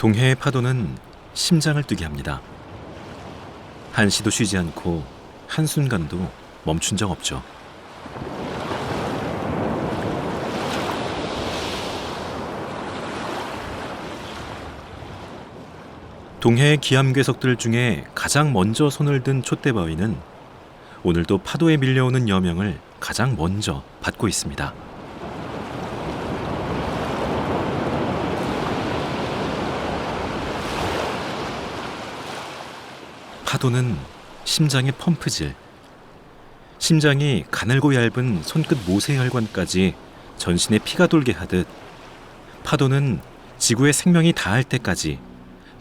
동해의 파도는 심장을 뛰게 합니다. 한시도 쉬지 않고 한순간도 멈춘 적 없죠. 동해의 기암괴석들 중에 가장 먼저 손을 든 촛대바위는 오늘도 파도에 밀려오는 여명을 가장 먼저 받고 있습니다. 파도는 심장의 펌프질, 심장이 가늘고 얇은 손끝 모세혈관까지 전신에 피가 돌게 하듯 파도는 지구의 생명이 닿을 때까지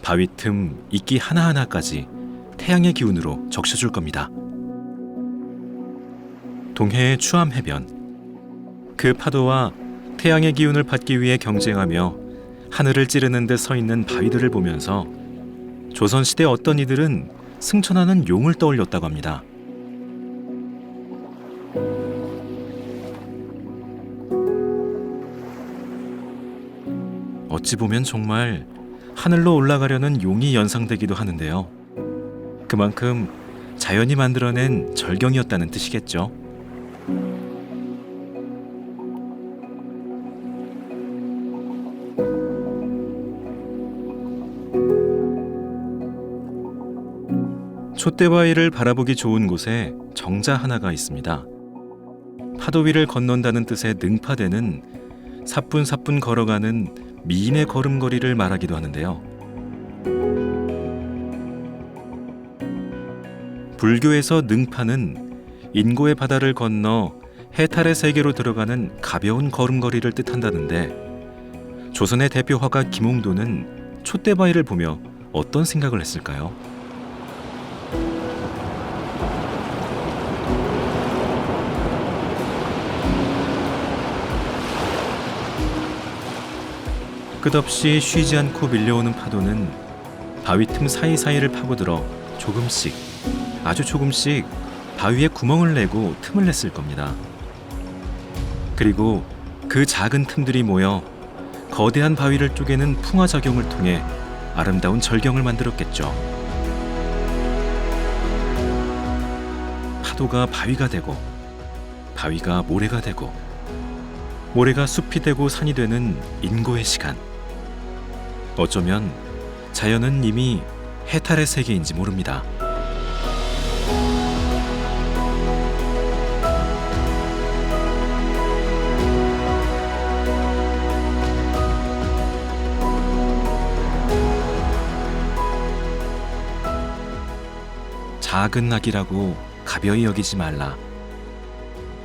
바위 틈 이끼 하나하나까지 태양의 기운으로 적셔줄 겁니다. 동해의 추암 해변, 그 파도와 태양의 기운을 받기 위해 경쟁하며 하늘을 찌르는 데 서 있는 바위들을 보면서 조선시대 어떤 이들은 승천하는 용을 떠올렸다고 합니다. 어찌 보면 정말 하늘로 올라가려는 용이 연상되기도 하는데요. 그만큼 자연이 만들어낸 절경이었다는 뜻이겠죠. 촛대바위를 바라보기 좋은 곳에 정자 하나가 있습니다. 파도 위를 건넌다는 뜻의 능파대는 사뿐사뿐 걸어가는 미인의 걸음걸이를 말하기도 하는데요. 불교에서 능파는 인고의 바다를 건너 해탈의 세계로 들어가는 가벼운 걸음걸이를 뜻한다는데 조선의 대표 화가 김홍도는 촛대바위를 보며 어떤 생각을 했을까요? 끝없이 쉬지 않고 밀려오는 파도는 바위 틈 사이사이를 파고들어 조금씩, 아주 조금씩 바위에 구멍을 내고 틈을 냈을 겁니다. 그리고 그 작은 틈들이 모여 거대한 바위를 쪼개는 풍화작용을 통해 아름다운 절경을 만들었겠죠. 파도가 바위가 되고, 바위가 모래가 되고, 모래가 숲이 되고 산이 되는 인고의 시간. 어쩌면 자연은 이미 해탈의 세계인지 모릅니다. 작은 낙이라고 가벼이 여기지 말라.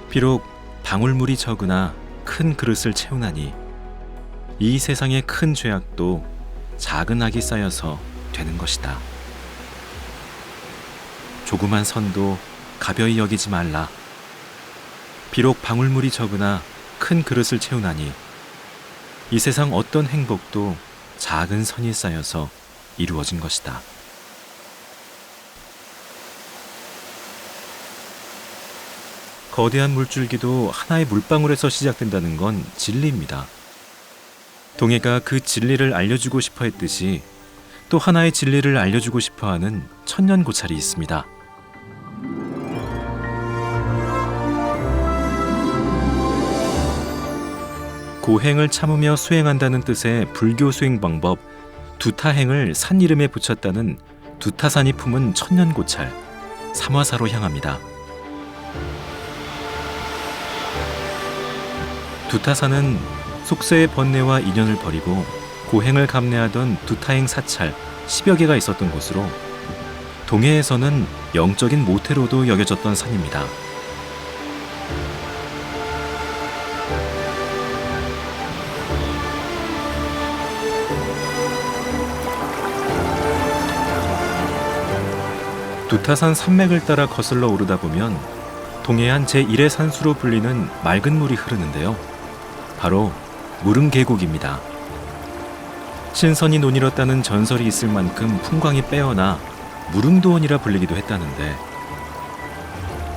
비록 방울물이 적으나 큰 그릇을 채우나니 이 세상의 큰 죄악도 작은 악이 쌓여서 되는 것이다. 조그만 선도 가벼이 여기지 말라. 비록 방울물이 적으나 큰 그릇을 채우나니 이 세상 어떤 행복도 작은 선이 쌓여서 이루어진 것이다. 거대한 물줄기도 하나의 물방울에서 시작된다는 건 진리입니다. 동해가 그 진리를 알려주고 싶어 했듯이 또 하나의 진리를 알려주고 싶어 하는 천년고찰이 있습니다. 고행을 참으며 수행한다는 뜻의 불교 수행 방법 두타행을 산 이름에 붙였다는 두타산이 품은 천년고찰 삼화사로 향합니다. 두타산은 속세의 번뇌와 인연을 버리고 고행을 감내하던 두타행 사찰 10여 개가 있었던 곳으로 동해에서는 영적인 모태로도 여겨졌던 산입니다. 두타산 산맥을 따라 거슬러 오르다 보면 동해안 제1의 산수로 불리는 맑은 물이 흐르는데요. 바로 무릉계곡입니다. 신선이 논이었다는 전설이 있을 만큼 풍광이 빼어나 무릉도원이라 불리기도 했다는데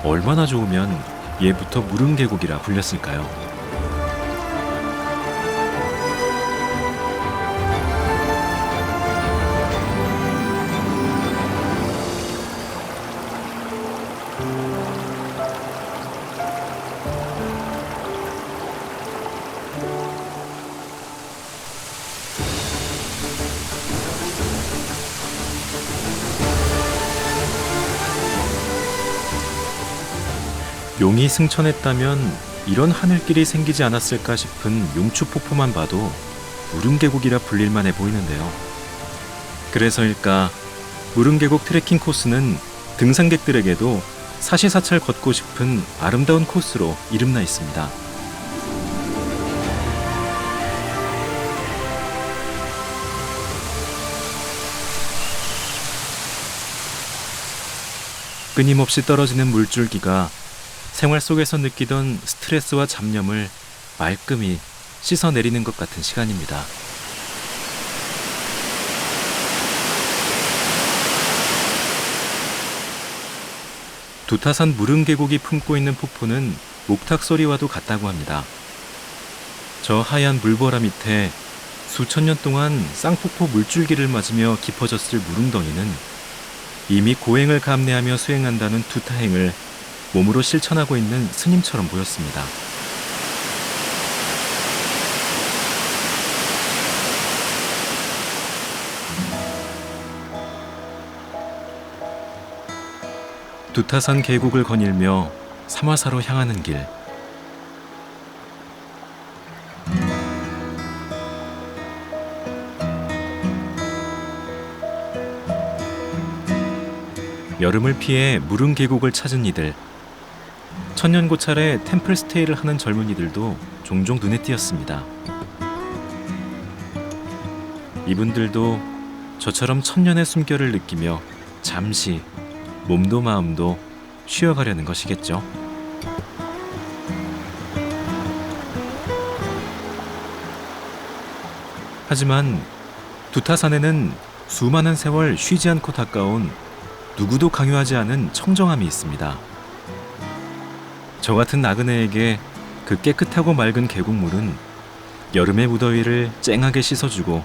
얼마나 좋으면 예부터 무릉계곡이라 불렸을까요? 용이 승천했다면 이런 하늘길이 생기지 않았을까 싶은 용추폭포만 봐도 무릉계곡이라 불릴만해 보이는데요. 그래서일까 무릉계곡 트레킹 코스는 등산객들에게도 사시사철 걷고 싶은 아름다운 코스로 이름나 있습니다. 끊임없이 떨어지는 물줄기가 생활 속에서 느끼던 스트레스와 잡념을 말끔히 씻어내리는 것 같은 시간입니다. 두타산 무릉계곡이 품고 있는 폭포는 목탁 소리와도 같다고 합니다. 저 하얀 물보라 밑에 수천 년 동안 쌍폭포 물줄기를 맞으며 깊어졌을 무릉덩이는 이미 고행을 감내하며 수행한다는 두타행을 몸으로 실천하고 있는 스님처럼 보였습니다. 두타산 계곡을 거닐며 사마사로 향하는 길. 여름을 피해 무릉계곡을 찾은 이들. 천년고찰에 템플스테이를 하는 젊은이들도 종종 눈에 띄었습니다. 이분들도 저처럼 천년의 숨결을 느끼며 잠시 몸도 마음도 쉬어가려는 것이겠죠. 하지만 두타산에는 수많은 세월 쉬지 않고 닦아온 누구도 강요하지 않은 청정함이 있습니다. 저 같은 나그네에게 그 깨끗하고 맑은 계곡물은 여름의 무더위를 쨍하게 씻어주고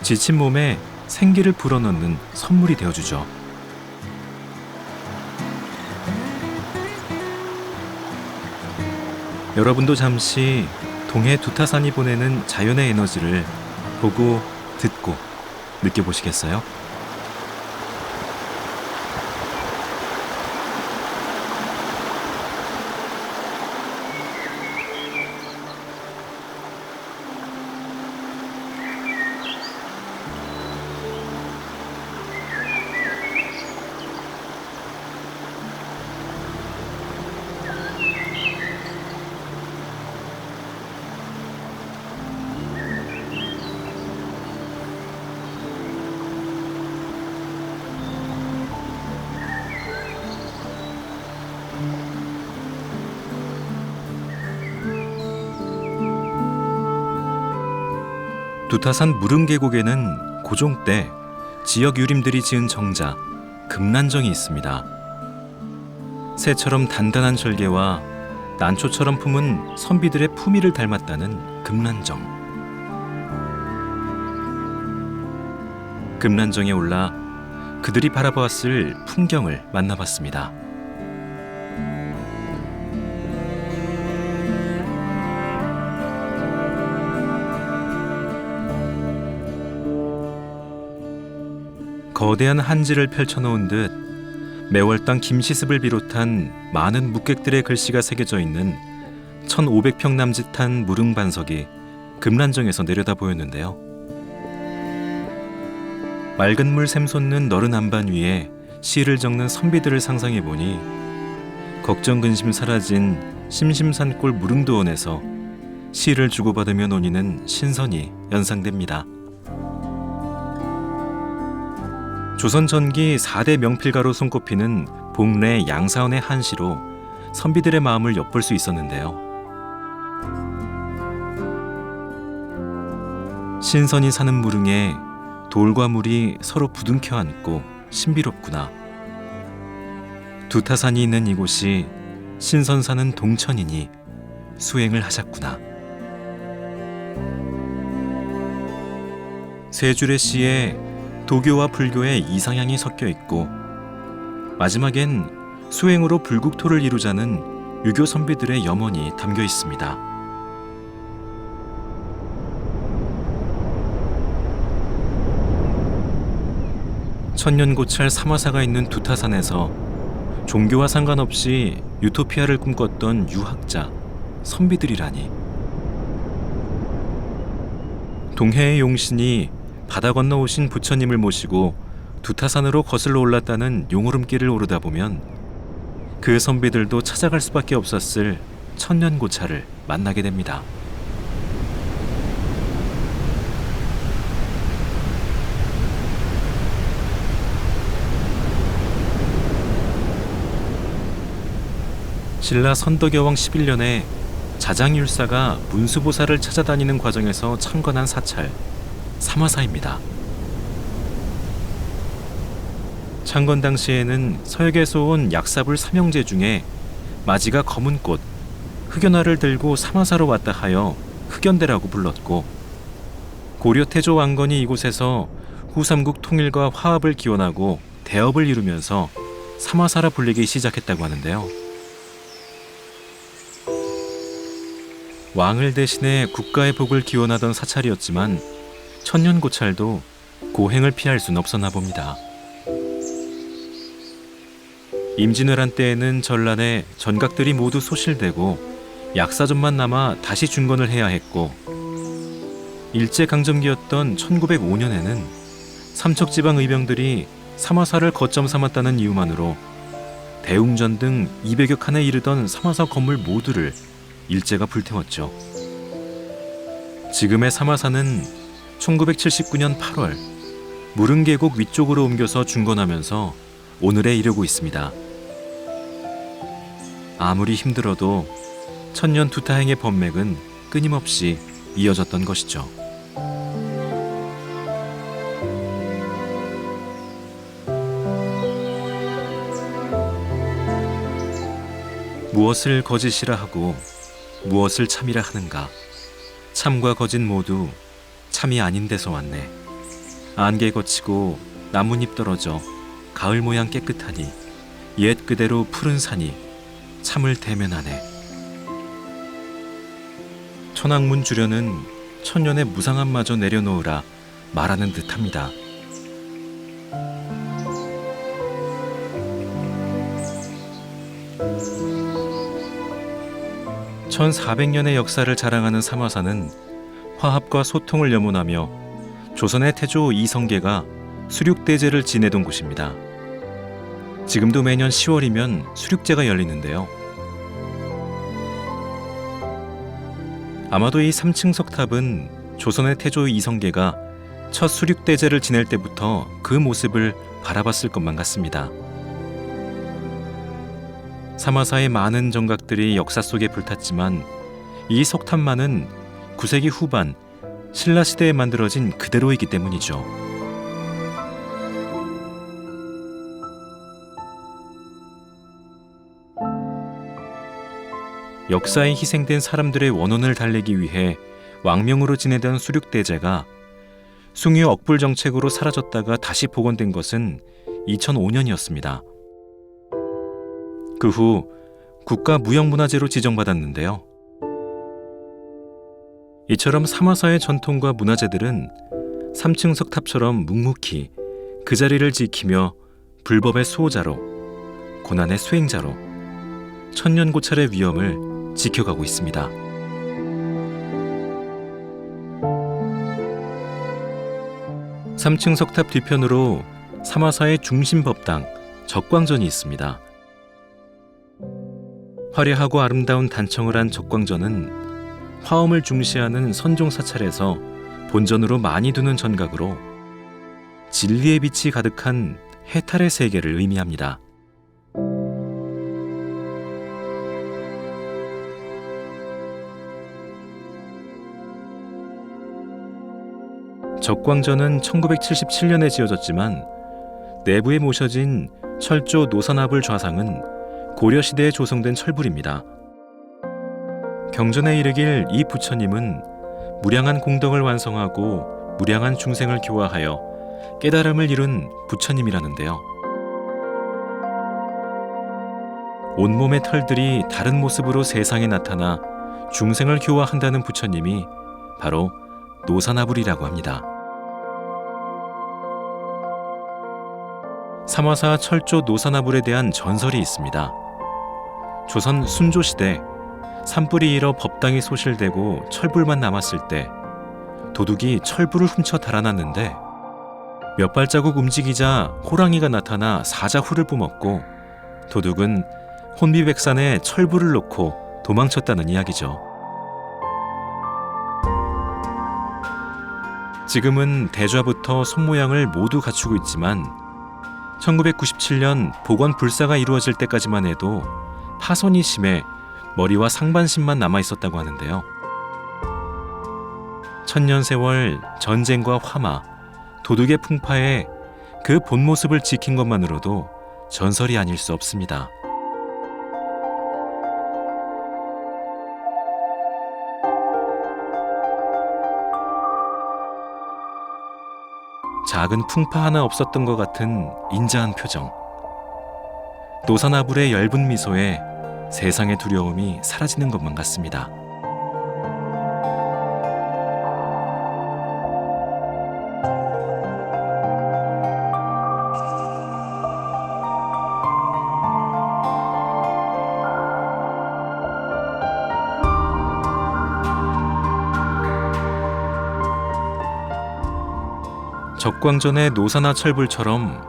지친 몸에 생기를 불어넣는 선물이 되어주죠. 여러분도 잠시 동해 두타산이 보내는 자연의 에너지를 보고 듣고 느껴보시겠어요? 두타산 무릉계곡에는 고종 때 지역 유림들이 지은 정자, 금란정이 있습니다. 새처럼 단단한 절개와 난초처럼 품은 선비들의 품위를 닮았다는 금란정. 금란정에 올라 그들이 바라보았을 풍경을 만나봤습니다. 거대한 한지를 펼쳐놓은 듯 매월당 김시습을 비롯한 많은 묵객들의 글씨가 새겨져 있는 1500평 남짓한 무릉반석이 금란정에서 내려다 보였는데요. 맑은 물 샘솟는 너른 안반 위에 시를 적는 선비들을 상상해보니 걱정 근심 사라진 심심산골 무릉도원에서 시를 주고받으며 논의는 신선이 연상됩니다. 조선 전기 4대 명필가로 손꼽히는 복례 양사원의 한시로 선비들의 마음을 엿볼 수 있었는데요. 신선이 사는 무릉에 돌과 물이 서로 부둥켜 안고 신비롭구나. 두타산이 있는 이곳이 신선 사는 동천이니 수행을 하셨구나. 세 줄의 시에 도교와 불교의 이상향이 섞여 있고 마지막엔 수행으로 불국토를 이루자는 유교 선비들의 염원이 담겨 있습니다. 천년고찰 사마사가 있는 두타산에서 종교와 상관없이 유토피아를 꿈꿨던 유학자, 선비들이라니. 동해의 용신이 바다 건너 오신 부처님을 모시고 두타산으로 거슬러 올랐다는 용오름길을 오르다 보면 그 선비들도 찾아갈 수밖에 없었을 천년고차를 만나게 됩니다. 신라 선덕여왕 11년에 자장율사가 문수보살을 찾아다니는 과정에서 창건한 사찰, 사마사입니다. 창건 당시에는 서역에서 온 약사불 삼형제 중에 마지가 검은 꽃, 흑연화를 들고 사마사로 왔다 하여 흑연대라고 불렀고, 고려 태조 왕건이 이곳에서 후삼국 통일과 화합을 기원하고 대업을 이루면서 사마사라 불리기 시작했다고 하는데요. 왕을 대신해 국가의 복을 기원하던 사찰이었지만 천년고찰도 고행을 피할 순 없었나 봅니다. 임진왜란 때에는 전란에 전각들이 모두 소실되고 약사전만 남아 다시 중건을 해야 했고, 일제강점기였던 1905년에는 삼척지방 의병들이 사마사를 거점 삼았다는 이유만으로 대웅전 등 200여 칸에 이르던 사마사 건물 모두를 일제가 불태웠죠. 지금의 사마사는 1979년 8월 무릉계곡 위쪽으로 옮겨서 중건하면서 오늘에 이르고 있습니다. 아무리 힘들어도 천년 두타행의 법맥은 끊임없이 이어졌던 것이죠. 무엇을 거짓이라 하고 무엇을 참이라 하는가. 참과 거짓 모두 참이 아닌 데서 왔네. 안개 거치고 나뭇잎 떨어져 가을 모양 깨끗하니 옛 그대로 푸른 산이 참을 대면하네. 천왕문 주련은 천년의 무상함마저 내려놓으라 말하는 듯합니다. (1400년의) 역사를 자랑하는 사마사는 화합과 소통을 염원하며 조선의 태조 이성계가 수륙대제를 지내던 곳입니다. 지금도 매년 10월이면 수륙제가 열리는데요. 아마도 이 3층 석탑은 조선의 태조 이성계가 첫 수륙대제를 지낼 때부터 그 모습을 바라봤을 것만 같습니다. 사마사의 많은 정각들이 역사 속에 불탔지만 이 석탑만은 9세기 후반 신라시대에 만들어진 그대로이기 때문이죠. 역사에 희생된 사람들의 원혼을 달래기 위해 왕명으로 지내던 수륙대제가 숭유 억불 정책으로 사라졌다가 다시 복원된 것은 2005년이었습니다. 그 후 국가무형문화재로 지정받았는데요. 이처럼 사마사의 전통과 문화재들은 3층 석탑처럼 묵묵히 그 자리를 지키며 불법의 수호자로, 고난의 수행자로 천년고찰의 위엄을 지켜가고 있습니다. (3층) 석탑 뒤편으로 사마사의 중심 법당 적광전이 있습니다. 화려하고 아름다운 단청을 한 적광전은 화엄을 중시하는 선종사찰에서 본전으로 많이 두는 전각으로 진리의 빛이 가득한 해탈의 세계를 의미합니다. 적광전은 1977년에 지어졌지만 내부에 모셔진 철조 노선화불 좌상은 고려시대에 조성된 철불입니다. 경전에 이르길 이 부처님은 무량한 공덕을 완성하고 무량한 중생을 교화하여 깨달음을 이룬 부처님이라는데요. 온몸의 털들이 다른 모습으로 세상에 나타나 중생을 교화한다는 부처님이 바로 노산화불이라고 합니다. 사마사 철조 노사나불에 대한 전설이 있습니다. 조선 순조 시대 산불이 일어 법당이 소실되고 철불만 남았을 때 도둑이 철불을 훔쳐 달아났는데 몇 발자국 움직이자 호랑이가 나타나 사자후를 뿜었고 도둑은 혼비백산에 철불을 놓고 도망쳤다는 이야기죠. 지금은 대좌부터 손모양을 모두 갖추고 있지만 1997년 복원 불사가 이루어질 때까지만 해도 파손이 심해 머리와 상반신만 남아있었다고 하는데요. 천년세월 전쟁과 화마, 도둑의 풍파에 그 본 모습을 지킨 것만으로도 전설이 아닐 수 없습니다. 작은 풍파 하나 없었던 것 같은 인자한 표정. 노사나불의 엷은 미소에 세상의 두려움이 사라지는 것만 같습니다. 적광전의 노사나 철불처럼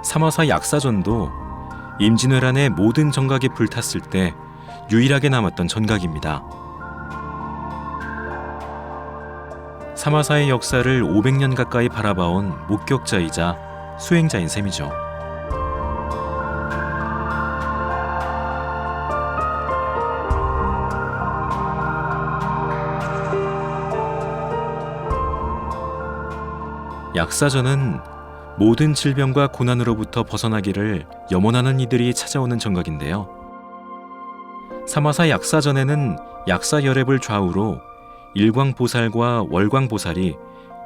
사마사 약사전도 임진왜란의 모든 정각이 불탔을 때 유일하게 남았던 전각입니다. 사마사의 역사를 500년 가까이 바라봐온 목격자이자 수행자인 셈이죠. 약사전은 모든 질병과 고난으로부터 벗어나기를 염원하는 이들이 찾아오는 정각인데요. 사마사 약사전에는 약사 열애불 좌우로 일광보살과 월광보살이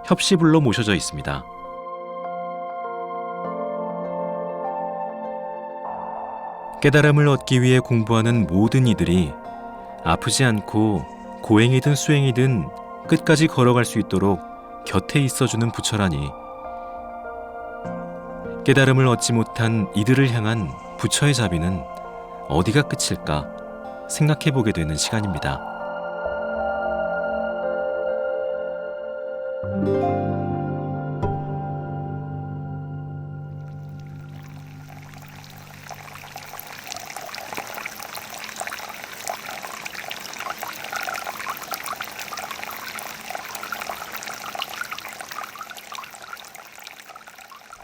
협시불로 모셔져 있습니다. 깨달음을 얻기 위해 공부하는 모든 이들이 아프지 않고 고행이든 수행이든 끝까지 걸어갈 수 있도록 곁에 있어주는 부처라니, 깨달음을 얻지 못한 이들을 향한 부처의 자비는 어디가 끝일까 생각해보게 되는 시간입니다.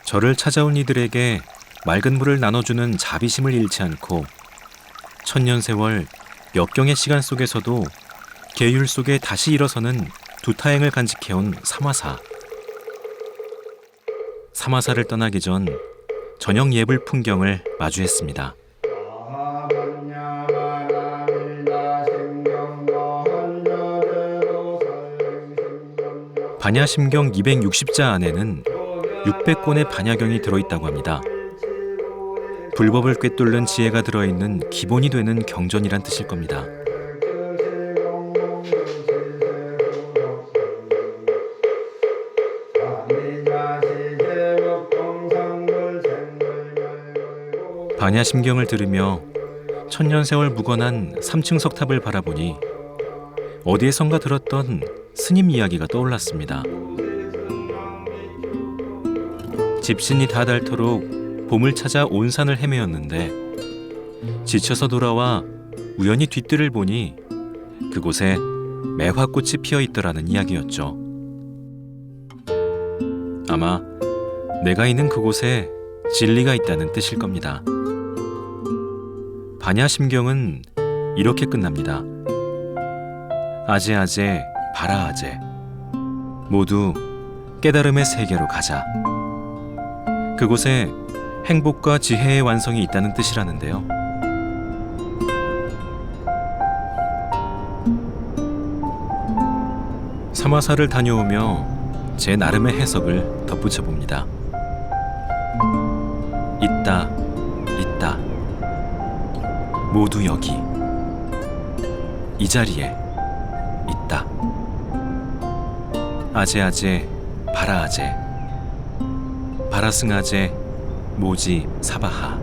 저를 찾아온 이들에게 맑은 물을 나눠주는 자비심을 잃지 않고 천년세월 역경의 시간 속에서도 계율 속에 다시 일어서는 두타행을 간직해온 사마사. 사마사를 떠나기 전 저녁 예불 풍경을 마주했습니다. 반야심경 260자 안에는 600권의 반야경이 들어있다고 합니다. 불법을 꿰뚫는 지혜가 들어있는 기본이 되는 경전이란 뜻일 겁니다. 반야심경을 들으며 천년세월 묵어난 3층 석탑을 바라보니 어디에선가 들었던 스님 이야기가 떠올랐습니다. 집신이 다 닳도록 봄을 찾아 온 산을 헤매었는데 지쳐서 돌아와 우연히 뒤뜰을 보니 그곳에 매화꽃이 피어 있더라는 이야기였죠. 아마 내가 있는 그곳에 진리가 있다는 뜻일 겁니다. 반야심경은 이렇게 끝납니다. 아제아제 바라아제, 모두 깨달음의 세계로 가자. 그곳에 행복과 지혜의 완성이 있다는 뜻이라는데요. 사마사를 다녀오며 제 나름의 해석을 덧붙여 봅니다. 있다, 있다. 모두 여기, 이 자리에 있다. 아제아제 바라아제, 바라승아제, 모지 사바하.